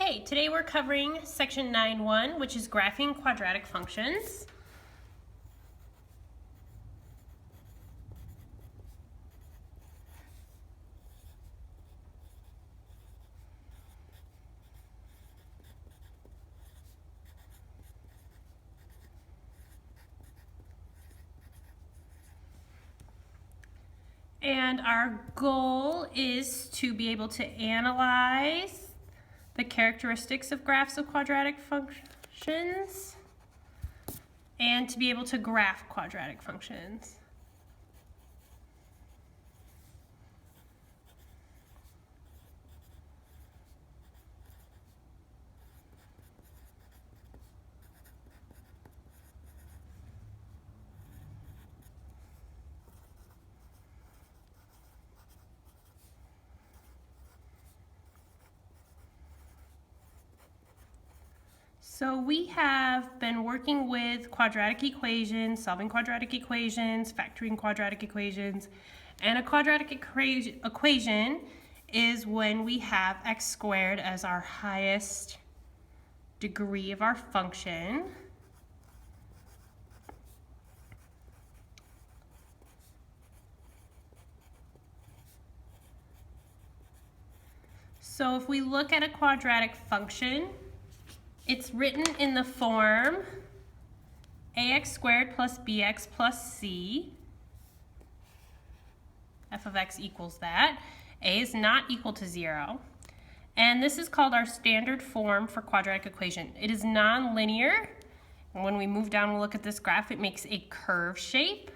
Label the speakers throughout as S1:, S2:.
S1: Okay, today we're covering section 9.1, which is graphing quadratic functions. And our goal is to be able to analyze the characteristics of graphs of quadratic functions and to be able to graph quadratic functions. So we have been working with quadratic equations, solving quadratic equations, factoring quadratic equations, and a quadratic equation is when we have x squared as our highest degree of our function. So if we look at a quadratic function, it's written in the form ax squared plus bx plus c. F of x equals that. A is not equal to 0. And this is called our standard form for quadratic equation. It is nonlinear. And when we move down and look at this graph, it makes a curve shape.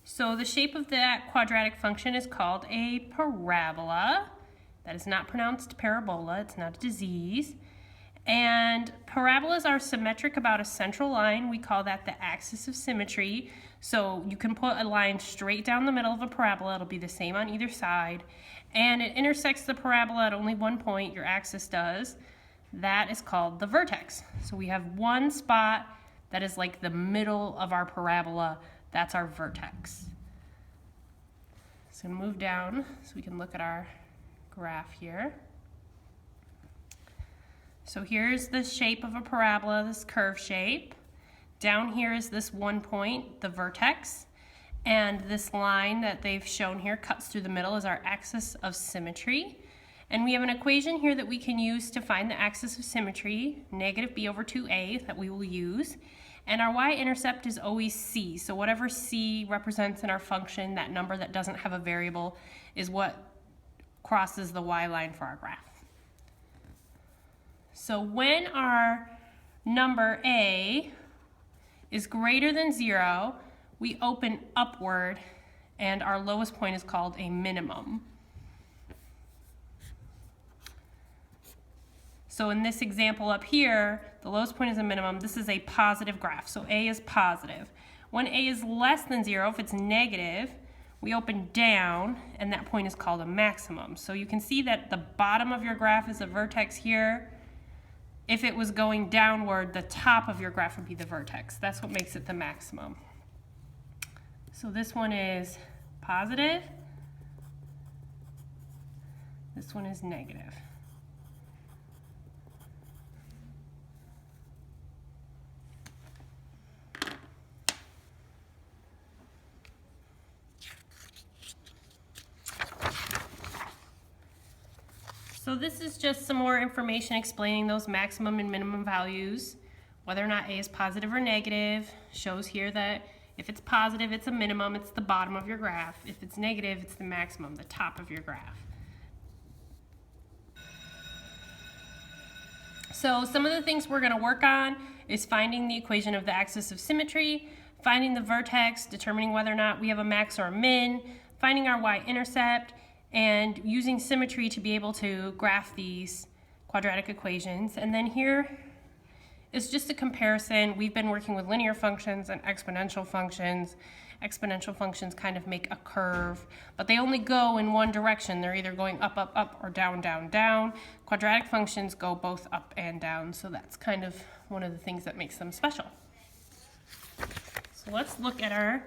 S1: So the shape of that quadratic function is called a parabola. That is not pronounced parabola, it's not a disease. And parabolas are symmetric about a central line. We call that the axis of symmetry. So you can put a line straight down the middle of a parabola. It'll be the same on either side. And it intersects the parabola at only one point, your axis does. That is called the vertex. So we have one spot that is like the middle of our parabola. That's our vertex. So move down so we can look at our graph here. So here's the shape of a parabola, this curve shape. Down here is this one point, the vertex, and this line that they've shown here cuts through the middle is our axis of symmetry. And we have an equation here that we can use to find the axis of symmetry, negative b over 2a, that we will use. And our y-intercept is always c. So whatever c represents in our function, that number that doesn't have a variable, is what crosses the y-line for our graph. So when our number a is greater than 0, we open upward, and our lowest point is called a minimum. So in this example up here, the lowest point is a minimum. This is a positive graph, so a is positive. When a is less than 0, if it's negative, we open down, and that point is called a maximum. So you can see that the bottom of your graph is a vertex here. If it was going downward, the top of your graph would be the vertex. That's what makes it the maximum. So this one is positive. This one is negative. So this is just some more information explaining those maximum and minimum values. Whether or not a is positive or negative shows here that if it's positive, it's a minimum, it's the bottom of your graph. If it's negative, it's the maximum, the top of your graph. So some of the things we're going to work on is finding the equation of the axis of symmetry, finding the vertex, determining whether or not we have a max or a min, finding our y-intercept, and using symmetry to be able to graph these quadratic equations. And then here is just a comparison. We've been working with linear functions and exponential functions. Exponential functions kind of make a curve, but they only go in one direction. They're either going up, up, up, or down, down, down. Quadratic functions go both up and down, so that's kind of one of the things that makes them special. So let's look at our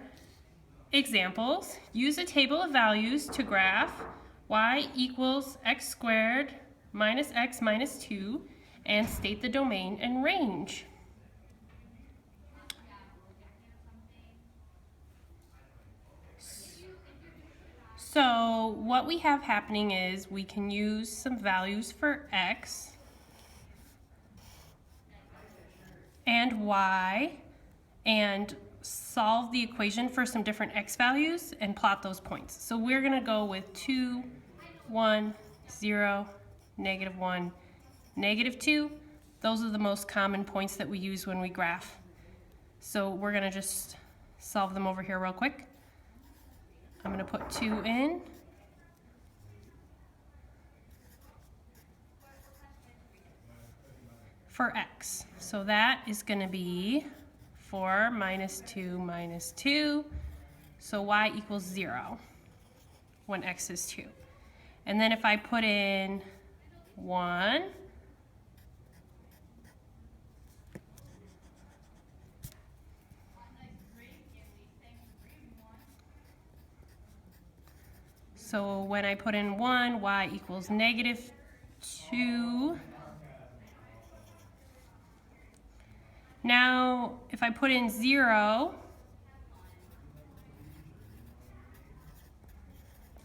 S1: examples. Use a table of values to graph y equals x squared minus x minus 2, and state the domain and range. So what we have happening is we can use some values for x and y and solve the equation for some different x values and plot those points. So we're going to go with 2, 1, 0, -1, -2. Those are the most common points that we use when we graph. So we're going to just solve them over here real quick. I'm going to put 2 in. For x. So that is going to be 4 minus 2 minus 2. So y equals 0 when x is 2. And then if I put in 1, so when I put in 1, y equals -2. Now, if I put in 0,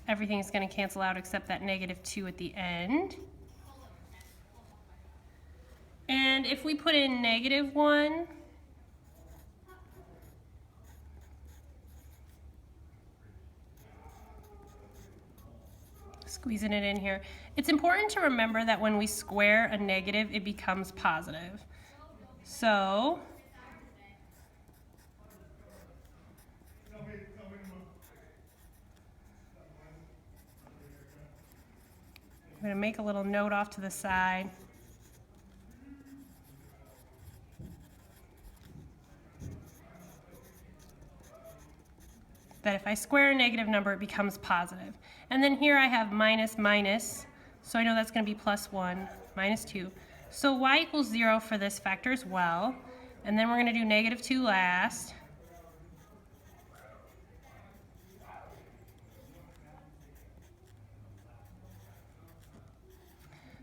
S1: everything is going to cancel out except that -2 at the end. And if we put in -1, squeezing it in here. It's important to remember that when we square a negative, it becomes positive. So I'm going to make a little note off to the side. That if I square a negative number, it becomes positive. And then here I have minus, minus, so I know that's going to be +1, -2. So y equals 0 for this factor as well. And then we're going to do -2 last.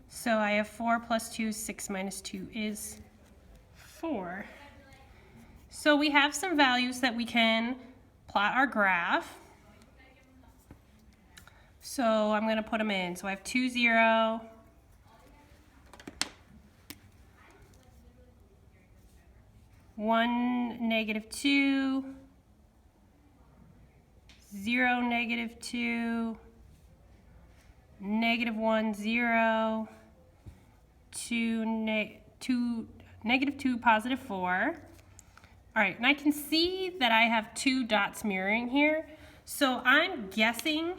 S1: So I have 4 plus 2, 6 minus 2 is 4. So we have some values that we can plot our graph. So I'm going to put them in. So I have 2, 0. 1, -2. 0, -2. -1, 0. 2, -2, +4. All right, and I can see that I have 2 dots mirroring here. So I'm guessing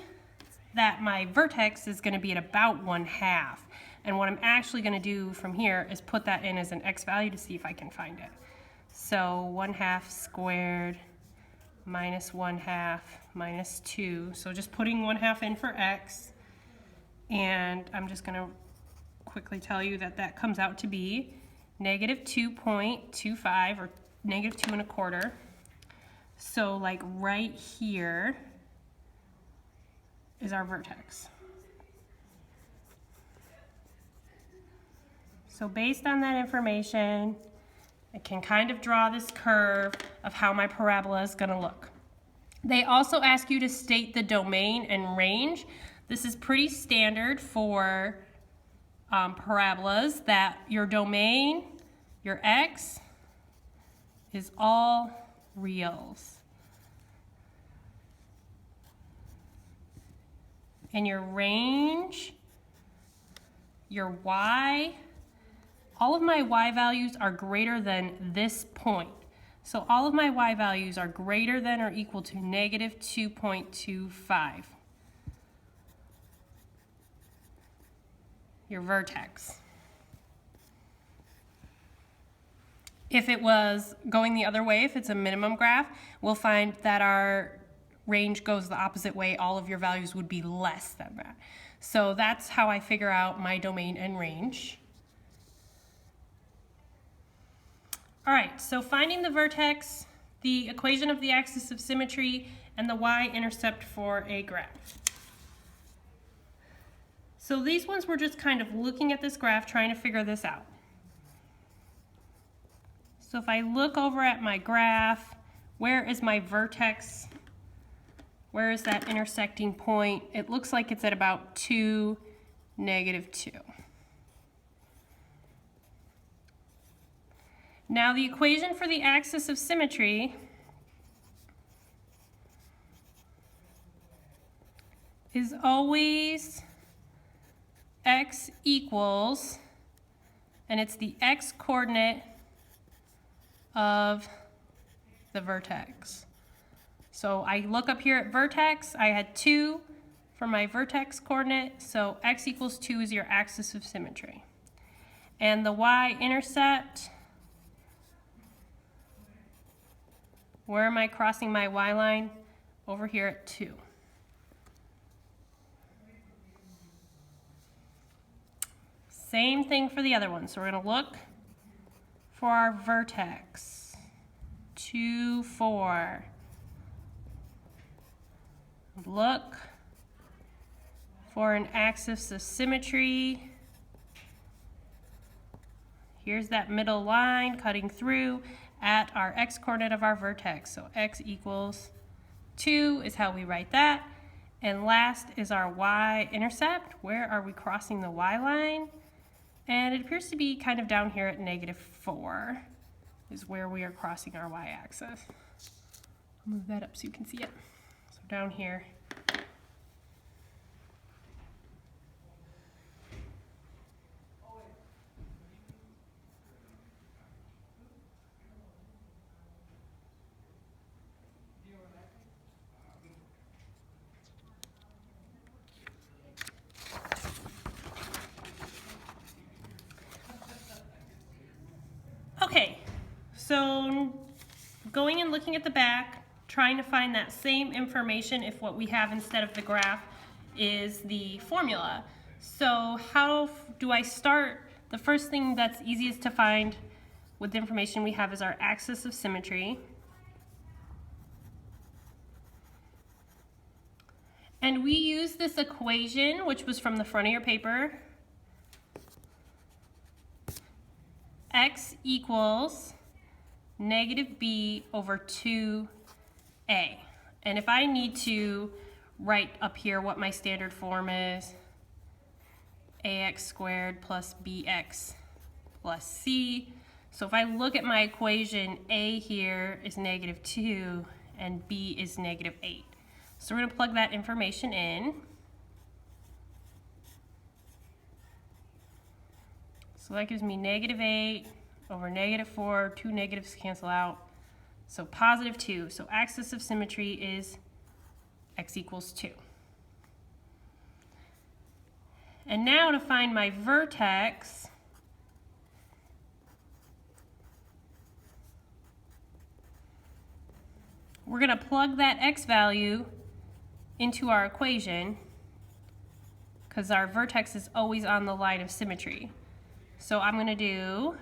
S1: that my vertex is going to be at about 1/2. And what I'm actually going to do from here is put that in as an x value to see if I can find it. So 1/2 squared minus 1/2 minus 2. So just putting 1/2 in for x. And I'm just going to quickly tell you that that comes out to be -2.25 or -2 1/4. So like right here is our vertex. So based on that information, I can kind of draw this curve of how my parabola is going to look. They also ask you to state the domain and range. This is pretty standard for parabolas, that your domain, your x, is all reals. And your range, your y, all of my y values are greater than this point. So all of my y values are greater than or equal to -2.25. Your vertex. If it was going the other way, if it's a minimum graph, we'll find that our range goes the opposite way. All of your values would be less than that. So that's how I figure out my domain and range. All right, so finding the vertex, the equation of the axis of symmetry, and the y-intercept for a graph. So these ones we're just kind of looking at this graph trying to figure this out. So if I look over at my graph, where is my vertex? Where is that intersecting point? It looks like it's at about 2, -2. Now the equation for the axis of symmetry is always x equals, and it's the x coordinate of the vertex. So I look up here at vertex, I had 2 for my vertex coordinate, so x equals 2 is your axis of symmetry. And the y-intercept, where am I crossing my y-line? Over here at 2. Same thing for the other one. So we're going to look for our vertex. 2, 4. Look for an axis of symmetry. Here's that middle line cutting through at our x-coordinate of our vertex. So x equals 2 is how we write that. And last is our y-intercept. Where are we crossing the y-line? And it appears to be kind of down here at -4 is where we are crossing our y-axis. I'll move that up so you can see it. So down here. Okay, so going and looking at the back, trying to find that same information if what we have instead of the graph is the formula. So how do I start? The first thing that's easiest to find with the information we have is our axis of symmetry. And we use this equation, which was from the front of your paper. X equals -b over 2a. And if I need to write up here what my standard form is, ax squared plus bx plus c. So if I look at my equation, a here is -2 and b is -8. So we're going to plug that information in. So that gives me -8 over -4, 2 negatives cancel out. So +2. So axis of symmetry is x equals 2. And now to find my vertex, we're going to plug that x value into our equation because our vertex is always on the line of symmetry. So I'm going to do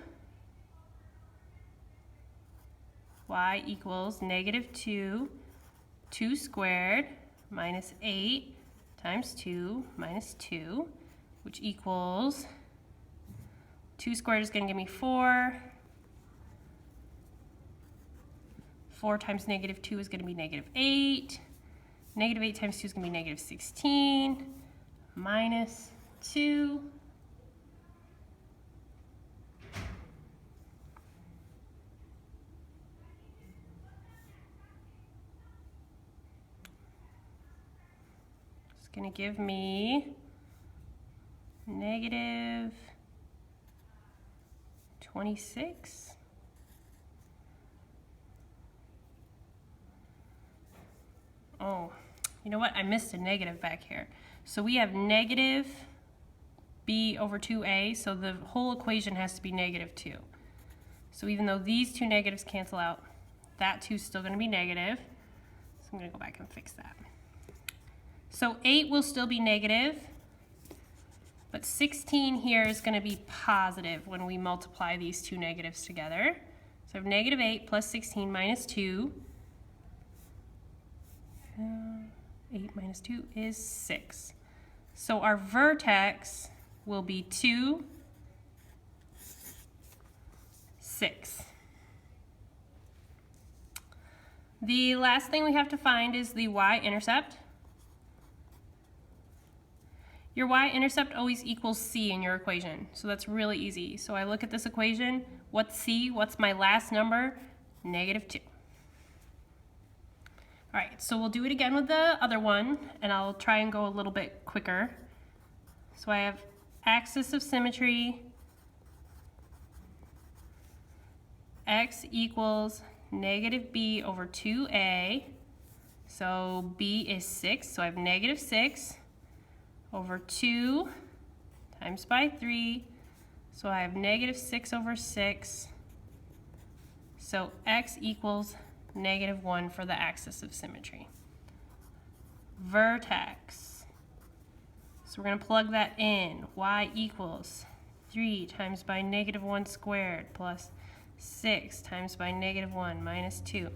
S1: y equals -2, 2 squared minus 8 times 2 minus 2, which equals 2 squared is going to give me 4. 4 times -2 is going to be -8. -8 times 2 is going to be -16 minus 2. It's going to give me -26. Oh, you know what? I missed a negative back here. So we have -b over 2a, so the whole equation has to be -2. So even though these two negatives cancel out, that 2 is still going to be negative. So I'm going to go back and fix that. So 8 will still be negative, but 16 here is going to be positive when we multiply these two negatives together. So I have -8 plus 16 minus 2. 8 minus 2 is 6. So our vertex will be 2, 6. The last thing we have to find is the y-intercept. Your y-intercept always equals c in your equation, so that's really easy. So I look at this equation, what's c? What's my last number? -2. All right, so we'll do it again with the other one, and I'll try and go a little bit quicker. So I have axis of symmetry, x equals -b over 2a. So b is 6, so I have -6 over 2 times by 3. So I have -6 over 6. So x equals -1 for the axis of symmetry. Vertex. So we're going to plug that in. Y equals 3 times by -1 squared plus 6 times by -1 minus 2.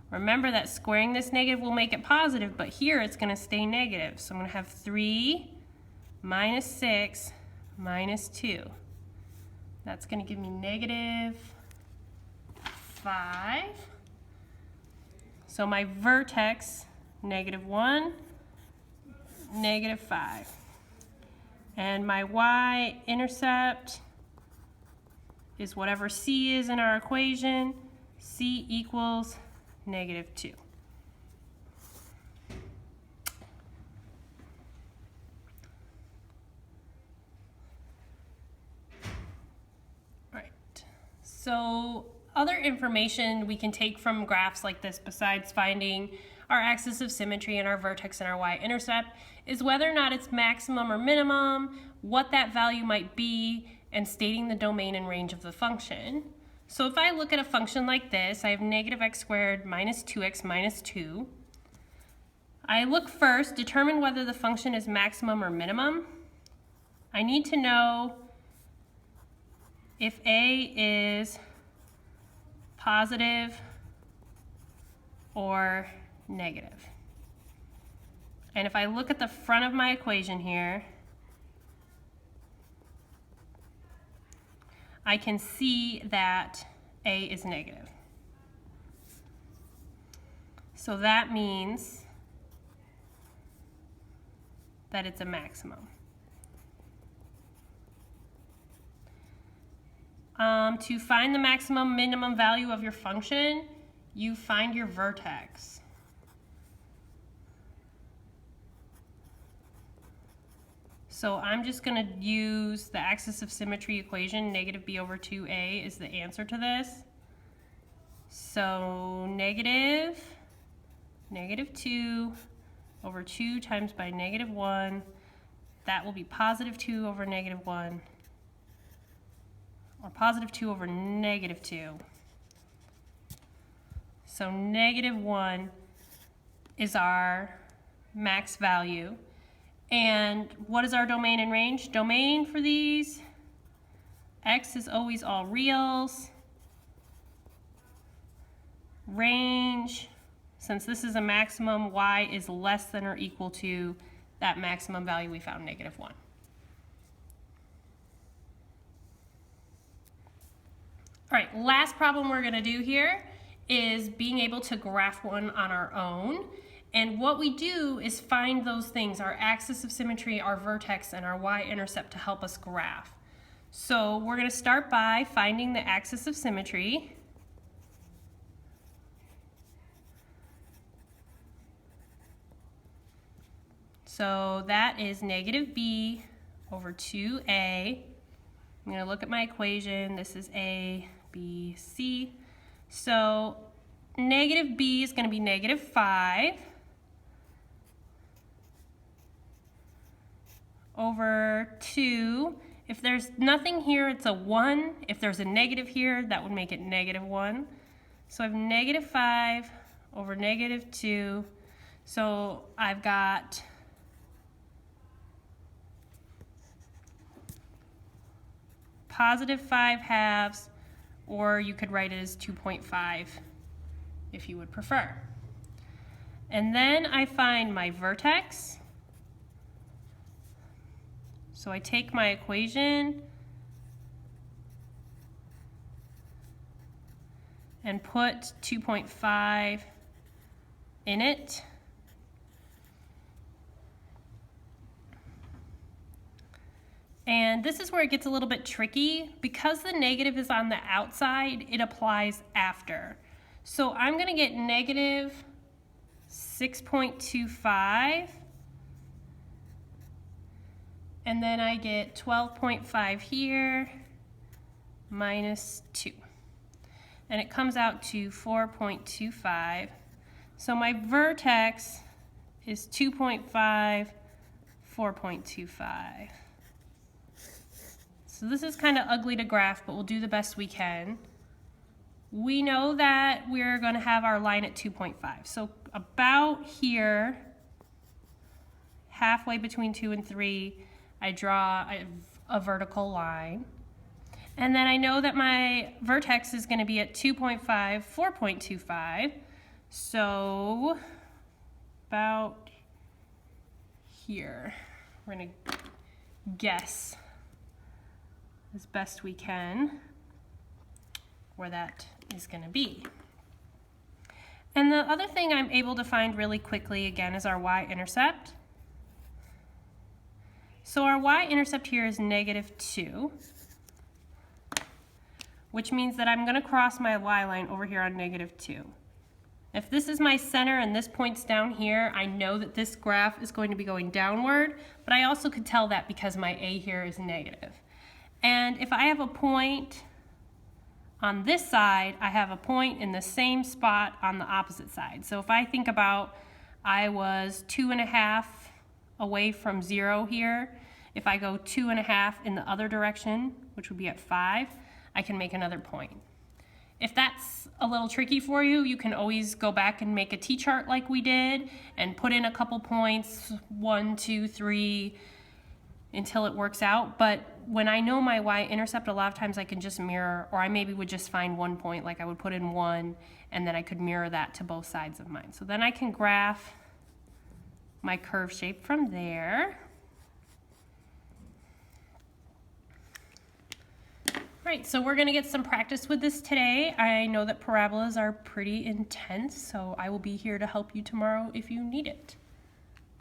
S1: Remember that squaring this negative will make it positive, but here it's going to stay negative. So I'm going to have 3 minus 6 minus 2. That's going to give me -5. So my vertex, -1, -5. And my y-intercept is whatever c is in our equation. C equals -2. All right. So other information we can take from graphs like this, besides finding our axis of symmetry and our vertex and our y-intercept, is whether or not it's maximum or minimum, what that value might be, and stating the domain and range of the function. So if I look at a function like this, I have -x squared minus 2x minus 2. I look first, determine whether the function is maximum or minimum. I need to know if a is positive or negative. And if I look at the front of my equation here, I can see that a is negative. So that means that it's a maximum. To find the maximum minimum value of your function, you find your vertex. So I'm just going to use the axis of symmetry equation. -b over 2a is the answer to this. So -2 over 2 times by -1. That will be +2 over -1. Or +2 over -2. So -1 is our max value. And what is our domain and range? Domain for these, x is always all reals. Range, since this is a maximum, y is less than or equal to that maximum value we found, -1. All right, last problem we're going to do here is being able to graph one on our own. And what we do is find those things, our axis of symmetry, our vertex, and our y-intercept to help us graph. So we're going to start by finding the axis of symmetry. So that is -b over 2a. I'm going to look at my equation. This is a, b, c. So -b is going to be -5 over 2. If there's nothing here, it's a 1. If there's a negative here, that would make it -1. So I have -5 over -2. So I've got +5/2, or you could write it as 2.5 if you would prefer. And then I find my vertex. So I take my equation and put 2.5 in it. And this is where it gets a little bit tricky. Because the negative is on the outside, it applies after. So I'm going to get negative 6.25, and then I get 12.5 here, minus 2. And it comes out to 4.25. So my vertex is 2.5, 4.25. So this is kind of ugly to graph, but we'll do the best we can. We know that we're going to have our line at 2.5. So about here, halfway between 2 and 3, I draw a vertical line. And then I know that my vertex is going to be at 2.5, 4.25. So about here, we're going to guess as best we can where that is going to be. And the other thing I'm able to find really quickly again is our y-intercept. So our y-intercept here is negative 2, which means that I'm going to cross my y line over here on negative 2. If this is my center and this point's down here, I know that this graph is going to be going downward, but I also could tell that because my a here is negative. And if I have a point on this side, I have a point in the same spot on the opposite side. So if I think about I was 2.5 away from 0 here, if I go 2.5 in the other direction, which would be at 5, I can make another point. If that's a little tricky for you, you can always go back and make a t-chart like we did and put in a couple points, 1, 2, 3, until it works out. But when I know my y-intercept, a lot of times I can just mirror, or I maybe would just find one point, like I would put in 1, and then I could mirror that to both sides of mine. So then I can graph my curve shape from there. Right, so we're going to get some practice with this today. I know that parabolas are pretty intense, so I will be here to help you tomorrow if you need it.